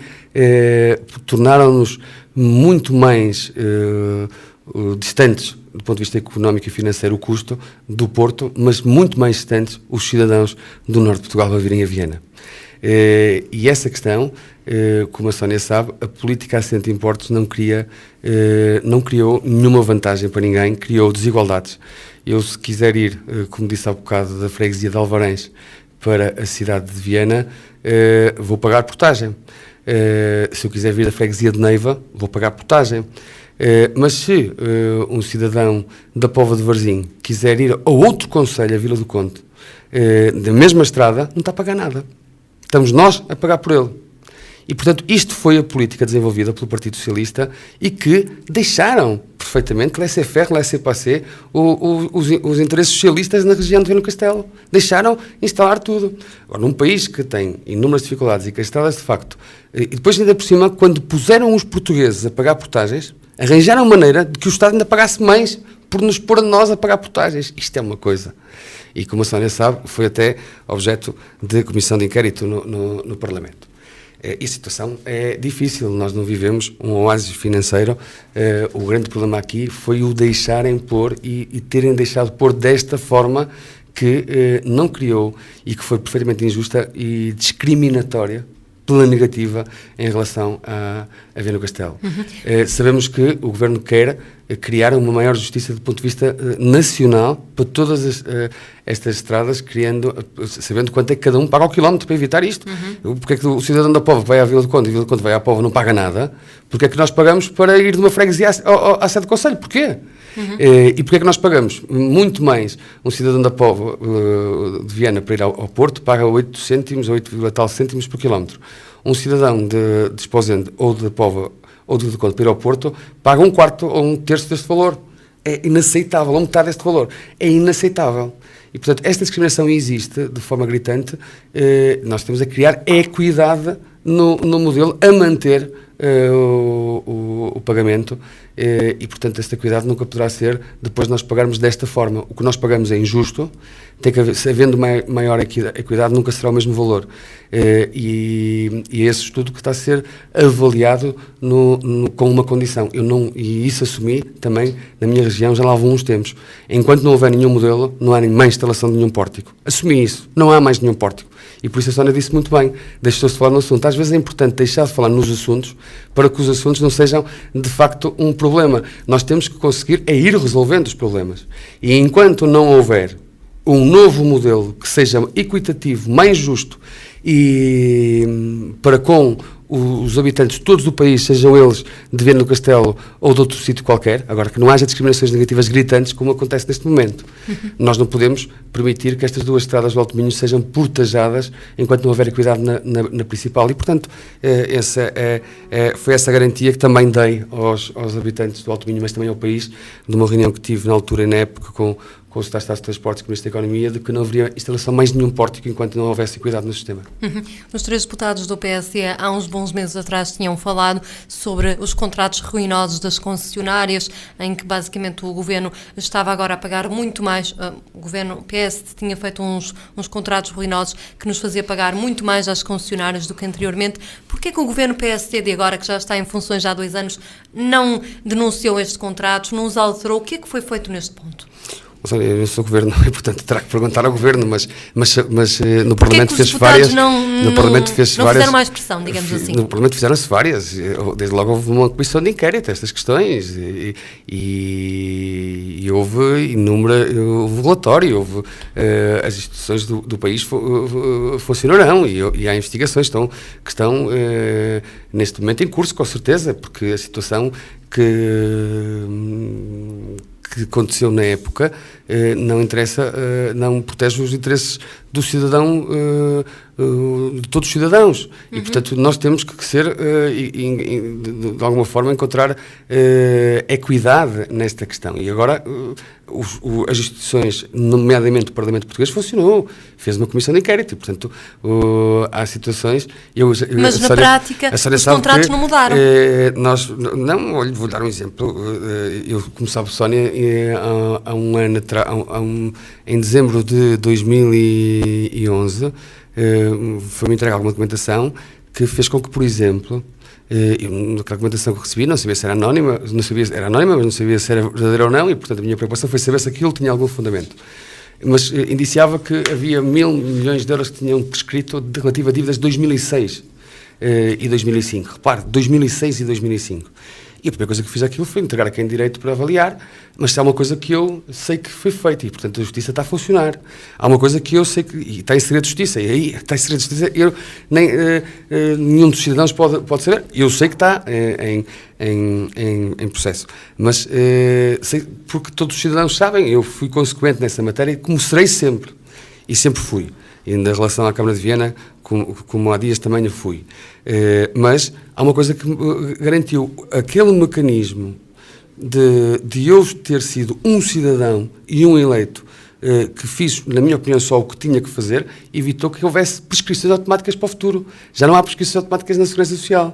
tornaram-nos muito mais distantes do ponto de vista económico e financeiro o custo do Porto, mas muito mais distantes os cidadãos do norte de Portugal a virem a Viana. E essa questão, como a Sónia sabe, a política assente impostos não criou nenhuma vantagem para ninguém, criou desigualdades. Eu, se quiser ir, como disse há bocado, da freguesia de Alvarães para a cidade de Viana, vou pagar portagem. Se eu quiser vir da freguesia de Neiva, vou pagar portagem. Mas se um cidadão da Póvoa de Varzim quiser ir a outro concelho, a Vila do Conde, da mesma estrada, não está a pagar nada. Estamos nós a pagar por ele. E, portanto, isto foi a política desenvolvida pelo Partido Socialista e que deixaram perfeitamente laissez-faire, laissez-passer os interesses socialistas na região de Viana do Castelo. Deixaram instalar tudo. Agora, num país que tem inúmeras dificuldades e que as estradas, de facto, e depois ainda por cima, quando puseram os portugueses a pagar portagens, arranjaram maneira de que o Estado ainda pagasse mais por nos pôr a nós a pagar portagens. Isto é uma coisa. E, como a Sónia sabe, foi até objeto de comissão de inquérito no Parlamento. E a situação é difícil, nós não vivemos um oásis financeiro. O grande problema aqui foi o deixarem pôr e terem deixado pôr desta forma que não criou e que foi perfeitamente injusta e discriminatória pela negativa em relação a Viana do Castelo. Sabemos que o Governo quer criar uma maior justiça do ponto de vista nacional para todas estas estradas, sabendo quanto é que cada um paga ao quilómetro para evitar isto. Porque é que o cidadão da Póvoa vai à Vila do Conde e a Vila do Conde vai à Póvoa não paga nada? Porque é que nós pagamos para ir de uma freguesia à sede do concelho? Porquê? E porquê é que nós pagamos muito mais? Um cidadão da Póvoa de Viana para ir ao Porto paga 8 cêntimos, 8, tal cêntimos por quilómetro. Um cidadão de Esposende ou de Póvoa ou de Conde para ir ao Porto paga 1/4 ou 1/3 deste valor. É inaceitável, ou metade deste valor. É inaceitável. E, portanto, esta discriminação existe de forma gritante. Nós temos a criar equidade no modelo, a manter o pagamento e, portanto, esta equidade nunca poderá ser depois de nós pagarmos desta forma. O que nós pagamos é injusto, tem que haver, se havendo maior equidade, nunca será o mesmo valor. E é esse estudo que está a ser avaliado com uma condição. E isso assumi também na minha região, já lá há uns tempos. Enquanto não houver nenhum modelo, não há mais instalação de nenhum pórtico. Assumi isso, não há mais nenhum pórtico. E por isso a Sónia disse muito bem, deixou-se de falar no assunto. Às vezes é importante deixar de falar nos assuntos para que os assuntos não sejam, de facto, um problema. Nós temos que conseguir ir resolvendo os problemas. E enquanto não houver um novo modelo que seja equitativo, mais justo e para com os habitantes todos do país, sejam eles de Viana do Castelo ou de outro sítio qualquer, agora que não haja discriminações negativas gritantes como acontece neste momento. Nós não podemos permitir que estas duas estradas do Alto Minho sejam portajadas enquanto não houver equidade na principal. E, portanto, foi essa garantia que também dei aos habitantes do Alto Minho, mas também ao país, numa reunião que tive na altura e na época com o Secretário de Transportes e com o Ministro da Economia, de que não haveria instalação mais de nenhum pórtico enquanto não houvesse equidade no sistema. Os 3 deputados do PSD há uns bons meses atrás tinham falado sobre os contratos ruinosos das concessionárias, em que basicamente o Governo estava agora a pagar muito mais. O Governo PS tinha feito uns contratos ruinosos que nos fazia pagar muito mais às concessionárias do que anteriormente. Porquê que o Governo PSD de agora, que já está em funções já há 2 anos, não denunciou estes contratos, não os alterou? O que é que foi feito neste ponto? Eu não sou governo, e portanto terá que perguntar ao governo, mas no Parlamento fez várias. No Parlamento fez várias. Não fizeram mais pressão, digamos assim. No Parlamento fizeram-se várias. Desde logo houve uma comissão de inquérito a estas questões e houve houve relatório, as instituições do país funcionarão e há investigações que estão neste momento em curso, com certeza, porque a situação que aconteceu na época não interessa, não protege os interesses do cidadão, de todos os cidadãos. E, portanto, nós temos que ser, de alguma forma, encontrar equidade nesta questão. E agora, as instituições, nomeadamente o Parlamento Português, funcionou, fez uma comissão de inquérito, e, portanto, há situações... Mas, na prática, os contratos não mudaram. Vou dar um exemplo. Eu, como sabe, Sónia, há um ano atrás, em dezembro de 2011, foi-me entregue alguma documentação que fez com que, por exemplo, naquela documentação que recebi, não sabia se era anónima, mas não sabia se era verdadeira ou não, e, portanto, a minha preocupação foi saber se aquilo tinha algum fundamento. Mas indiciava que havia 1.000 milhões de euros que tinham prescrito relativo a dívidas de 2006 e 2005. Repare, 2006 e 2005. E a primeira coisa que fiz aquilo foi entregar a quem direito para avaliar, mas se há uma coisa que eu sei que foi feita e, portanto, a justiça está a funcionar. Há uma coisa que eu sei que... E está em segredo de justiça. E aí, está em segredo de justiça, nenhum dos cidadãos pode saber. Eu sei que está em processo. Mas sei, porque todos os cidadãos sabem, eu fui consequente nessa matéria, como serei sempre. E sempre fui. E na relação à Câmara de Viena, como há dias também eu fui. Mas há uma coisa que me garantiu, aquele mecanismo de eu ter sido um cidadão e um eleito que fiz, na minha opinião, só o que tinha que fazer, evitou que houvesse prescrições automáticas para o futuro. Já não há prescrições automáticas na Segurança Social.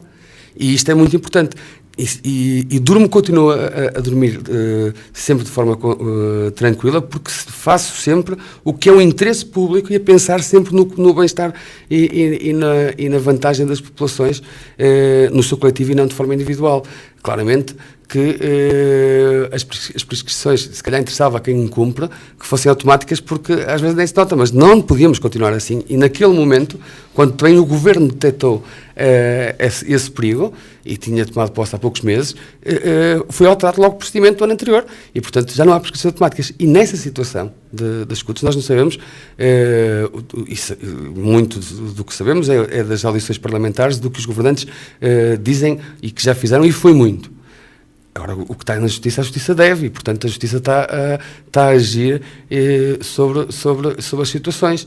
E isto é muito importante. E durmo, continuo a dormir sempre de forma tranquila, porque faço sempre o que é o interesse público e a pensar sempre no bem-estar e na vantagem das populações no seu coletivo e não de forma individual. Claramente que as prescrições, se calhar interessava a quem cumpra, que fossem automáticas, porque às vezes nem se nota, mas não podíamos continuar assim. E naquele momento, quando também o Governo detectou esse perigo, e tinha tomado posse há poucos meses, foi alterado logo o procedimento do ano anterior. E, portanto, já não há prescrições automáticas. E nessa situação das escutas, nós não sabemos, muito do que sabemos é das audições parlamentares, do que os governantes dizem e que já fizeram, e foi muito. Agora, o que está na Justiça, a Justiça deve, e, portanto, a Justiça está a agir sobre as situações.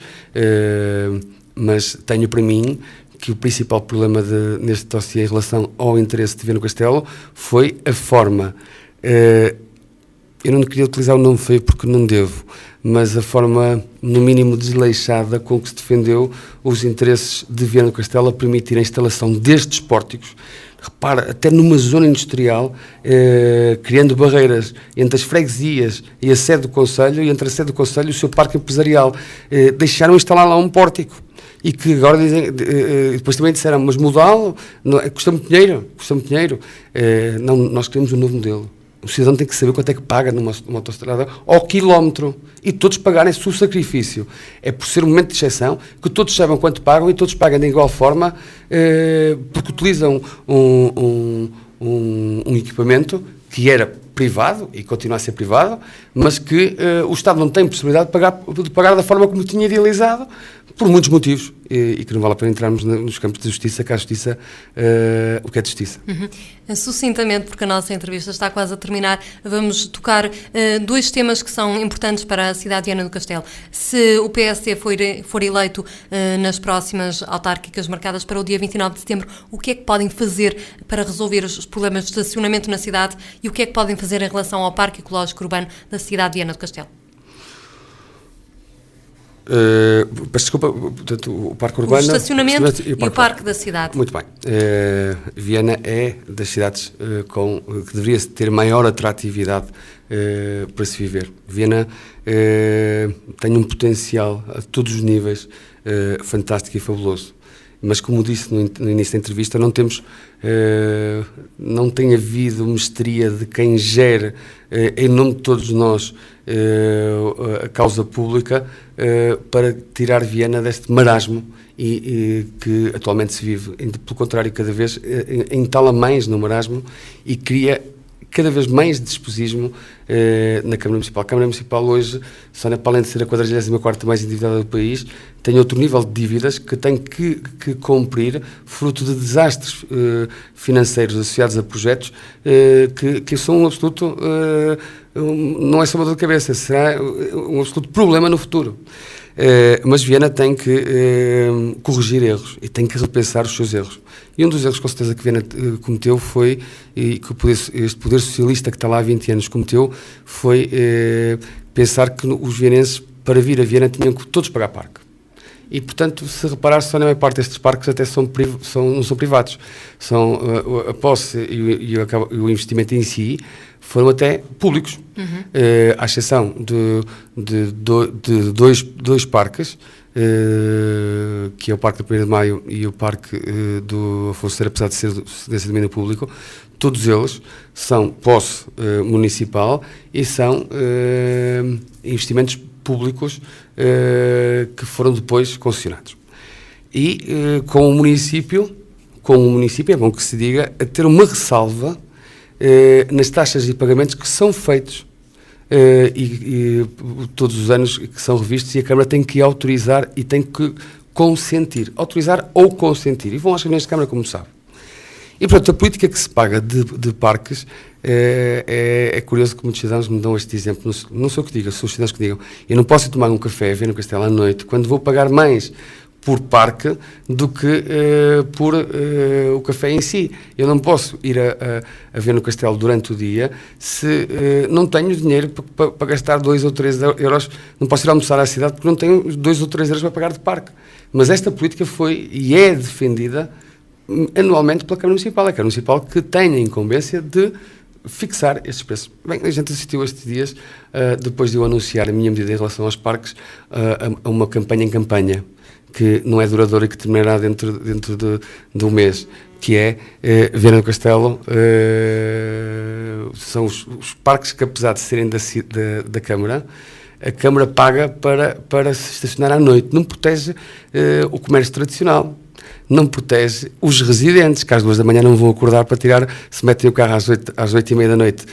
Mas tenho para mim que o principal problema neste dossiê em relação ao interesse de Viana do Castelo foi a forma, eu não queria utilizar o nome feio porque não devo, mas a forma, no mínimo, desleixada com que se defendeu os interesses de Viana do Castelo a permitir a instalação destes pórticos. Repara, até numa zona industrial, criando barreiras entre as freguesias e a sede do Conselho, e entre a sede do Conselho e o seu parque empresarial. Deixaram instalar lá um pórtico. E que agora dizem, depois também disseram, mas mudá-lo custa muito dinheiro. Não, nós queremos um novo modelo. O cidadão tem que saber quanto é que paga numa autoestrada ao quilómetro, e todos pagarem-se o sacrifício. É por ser um momento de exceção que todos saibam quanto pagam e todos pagam de igual forma, porque utilizam um equipamento que era privado e continua a ser privado, mas que o Estado não tem possibilidade de pagar da forma como tinha idealizado, por muitos motivos, e que não vale a pena entrarmos nos campos de justiça, que a justiça, o que é de justiça. Sucintamente, porque a nossa entrevista está quase a terminar, vamos tocar dois temas que são importantes para a cidade de Viana do Castelo. Se o PSD for eleito nas próximas autárquicas marcadas para o dia 29 de setembro, o que é que podem fazer para resolver os problemas de estacionamento na cidade e o que é que podem fazer em relação ao Parque Ecológico Urbano da cidade de Viana do Castelo? Peço desculpa, portanto, o Parque Urbano... O estacionamento e o Parque da cidade. Muito bem. Viana é das cidades que deveria ter maior atratividade para se viver. Viana tem um potencial a todos os níveis fantástico e fabuloso. Mas, como disse no início da entrevista, não tem havido mestria de quem gere, em nome de todos nós, a causa pública para tirar Viana deste marasmo e que atualmente se vive. Pelo contrário, cada vez entala mais no marasmo e cria cada vez mais despesismo na Câmara Municipal. A Câmara Municipal hoje, só para além de ser a 44ª mais endividada do país, tem outro nível de dívidas que tem que cumprir, fruto de desastres financeiros associados a projetos que são um absoluto, não é só uma dor de cabeça, será um absoluto problema no futuro. Mas Viana tem que corrigir erros e tem que repensar os seus erros. E um dos erros, com certeza, que Viana cometeu foi, e que este poder socialista que está lá há 20 anos cometeu, foi pensar que os vienenses, para vir a Viana, tinham que todos pagar parque. E, portanto, se reparar, só na maior parte destes parques até não são privados. São a posse e o investimento em si foram até públicos. À exceção de dois parques, que é o Parque do 1º de Maio e o Parque do Afonso Serra, apesar de ser desse domínio público, todos eles são posse municipal e são investimentos públicos que foram depois concessionados. E com o município, é bom que se diga, a ter uma ressalva nas taxas e pagamentos que são feitos e todos os anos que são revistos, e a Câmara tem que autorizar e tem que consentir. Autorizar ou consentir. E vão às reuniões de Câmara, como sabe. E, portanto, a política que se paga de parques é curioso que muitos cidadãos me dão este exemplo. Não sou eu que diga, sou os cidadãos que digam. Eu não posso ir tomar um café, ver no Castelo à noite, quando vou pagar mais por parque do que por o café em si. Eu não posso ir a ver no Castelo durante o dia se não tenho dinheiro para gastar 2 ou 3 euros. Não posso ir almoçar à cidade porque não tenho 2 ou 3 euros para pagar de parque. Mas esta política foi e é defendida anualmente pela Câmara Municipal. É a Câmara Municipal que tem a incumbência de fixar estes preços. Bem, a gente assistiu estes dias, depois de eu anunciar a minha medida em relação aos parques, a uma campanha em campanha, que não é duradoura e que terminará dentro de um mês, que é Viana do Castelo. São os parques que, apesar de serem da Câmara, a Câmara paga para se estacionar à noite. Não protege o comércio tradicional. Não protege os residentes, que às 2 da manhã não vão acordar para tirar, se metem o carro às 8h30 da noite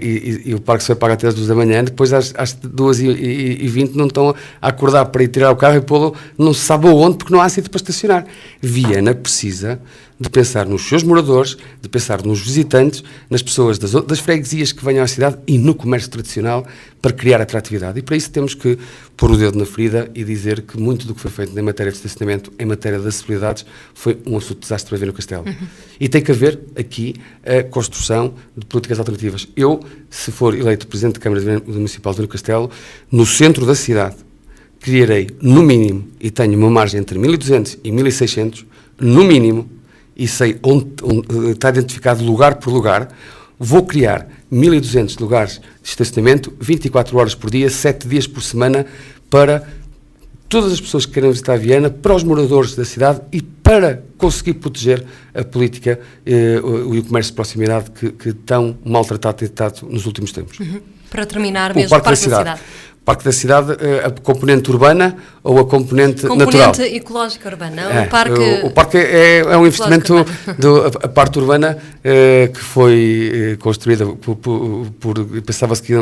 e o parque só paga até às 2 da manhã, depois às 2h20 não estão a acordar para ir tirar o carro e pô-lo não se sabe onde, porque não há sítio para estacionar. Viana precisa de pensar nos seus moradores, de pensar nos visitantes, nas pessoas das freguesias que venham à cidade e no comércio tradicional para criar atratividade. E para isso temos que pôr o dedo na ferida e dizer que muito do que foi feito em matéria de estacionamento, em matéria de acessibilidades, foi um absoluto desastre para ver no Castelo. E tem que haver aqui a construção de políticas alternativas. Eu, se for eleito Presidente da Câmara Municipal de Viana do Castelo, no centro da cidade, criarei, no mínimo, e tenho uma margem entre 1.200 e 1.600, no mínimo, e sei onde está identificado lugar por lugar, vou criar 1.200 lugares de estacionamento, 24 horas por dia, 7 dias por semana, para todas as pessoas que queiram visitar Viana, para os moradores da cidade e para conseguir proteger a política e o comércio de proximidade que tão maltratado tem estado nos últimos tempos. Para terminar, mesmo o Parque da Cidade. Parque da Cidade, a componente urbana ou a componente natural? Componente ecológica urbana. O parque é um investimento, a parte urbana que foi construída pensava-se que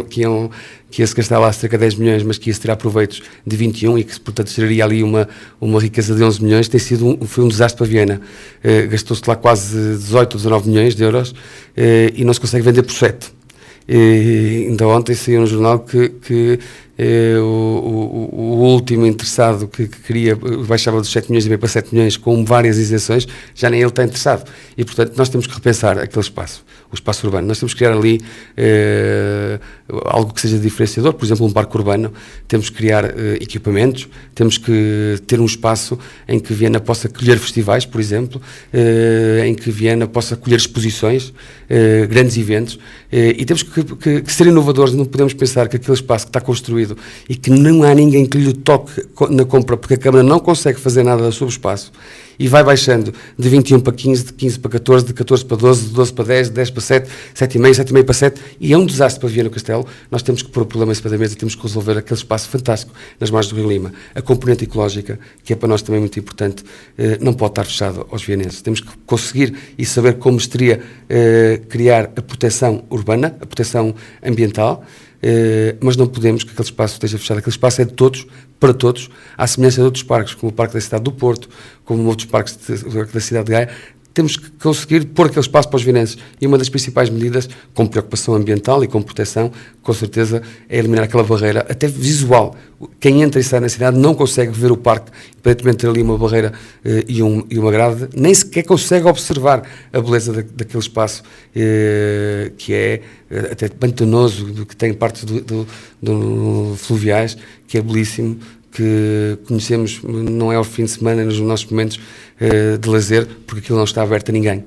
ia-se gastar lá cerca de 10 milhões, mas que ia-se tirar proveitos de 21 e que, portanto, geraria ali uma riqueza de 11 milhões. Foi um desastre para Viana. Gastou-se lá quase 18 ou 19 milhões de euros e não se consegue vender por 7. Ainda ontem saiu no jornal que o último interessado que queria, baixava dos 7 milhões e meio para 7 milhões com várias isenções, já nem ele está interessado. E, portanto, nós temos que repensar aquele espaço, o espaço urbano. Nós temos que criar ali algo que seja diferenciador, por exemplo, um parque urbano. Temos que criar equipamentos, temos que ter um espaço em que Viana possa acolher festivais, por exemplo, em que Viana possa acolher exposições, grandes eventos, e temos que ser inovadores. Não podemos pensar que aquele espaço que está construído e que não há ninguém que lhe toque na compra, porque a Câmara não consegue fazer nada sobre o espaço, e vai baixando de 21 para 15, de 15 para 14, de 14 para 12, de 12 para 10, de 10 para 7, 7,5, 7,5 para 7, e é um desastre para Viana do Castelo. Nós temos que pôr o problema em cima da mesa e temos que resolver aquele espaço fantástico nas margens do Rio Lima. A componente ecológica, que é para nós também muito importante, não pode estar fechada aos vianenses. Temos que conseguir e saber como seria criar a proteção urbana, a proteção ambiental, mas não podemos que aquele espaço esteja fechado. Aquele espaço é de todos, para todos, à semelhança de outros parques, como o Parque da Cidade do Porto, como outros parques da cidade de Gaia. Temos que conseguir pôr aquele espaço para os vianenses. E uma das principais medidas, com preocupação ambiental e com proteção, com certeza, é eliminar aquela barreira, até visual. Quem entra e sai na cidade não consegue ver o parque, aparentemente ter ali uma barreira e uma grade, nem sequer consegue observar a beleza daquele espaço, que é até pantanoso, que tem partes do fluviais, que é belíssimo, que conhecemos, não é ao fim de semana, nos nossos momentos de lazer, porque aquilo não está aberto a ninguém.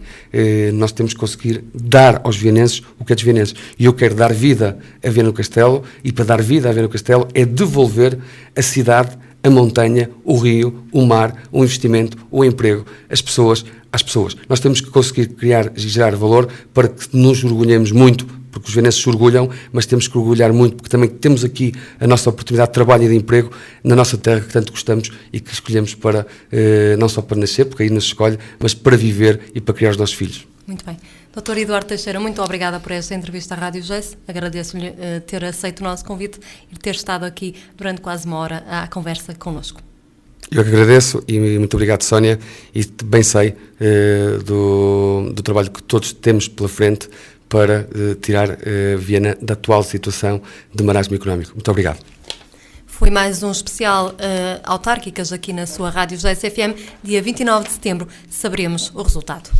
Nós temos que conseguir dar aos vianenses o que é dos vianenses. E eu quero dar vida a Viana do Castelo, e para dar vida a Viana do Castelo é devolver a cidade, a montanha, o rio, o mar, o investimento, o emprego, as pessoas às pessoas. Nós temos que conseguir criar e gerar valor para que nos orgulhemos muito, porque os vianenses se orgulham, mas temos que orgulhar muito, porque também temos aqui a nossa oportunidade de trabalho e de emprego na nossa terra que tanto gostamos e que escolhemos para, não só para nascer, porque aí nos escolhe, mas para viver e para criar os nossos filhos. Muito bem. Dr. Eduardo Teixeira, muito obrigada por esta entrevista à Rádio Geis. Agradeço-lhe ter aceito o nosso convite e ter estado aqui durante quase uma hora à conversa connosco. Eu que agradeço e muito obrigado, Sónia, e bem sei do trabalho que todos temos pela frente para tirar Viana da atual situação de marasmo económico. Muito obrigado. Foi mais um especial autárquicas aqui na sua Rádio Geis FM. Dia 29 de setembro saberemos o resultado.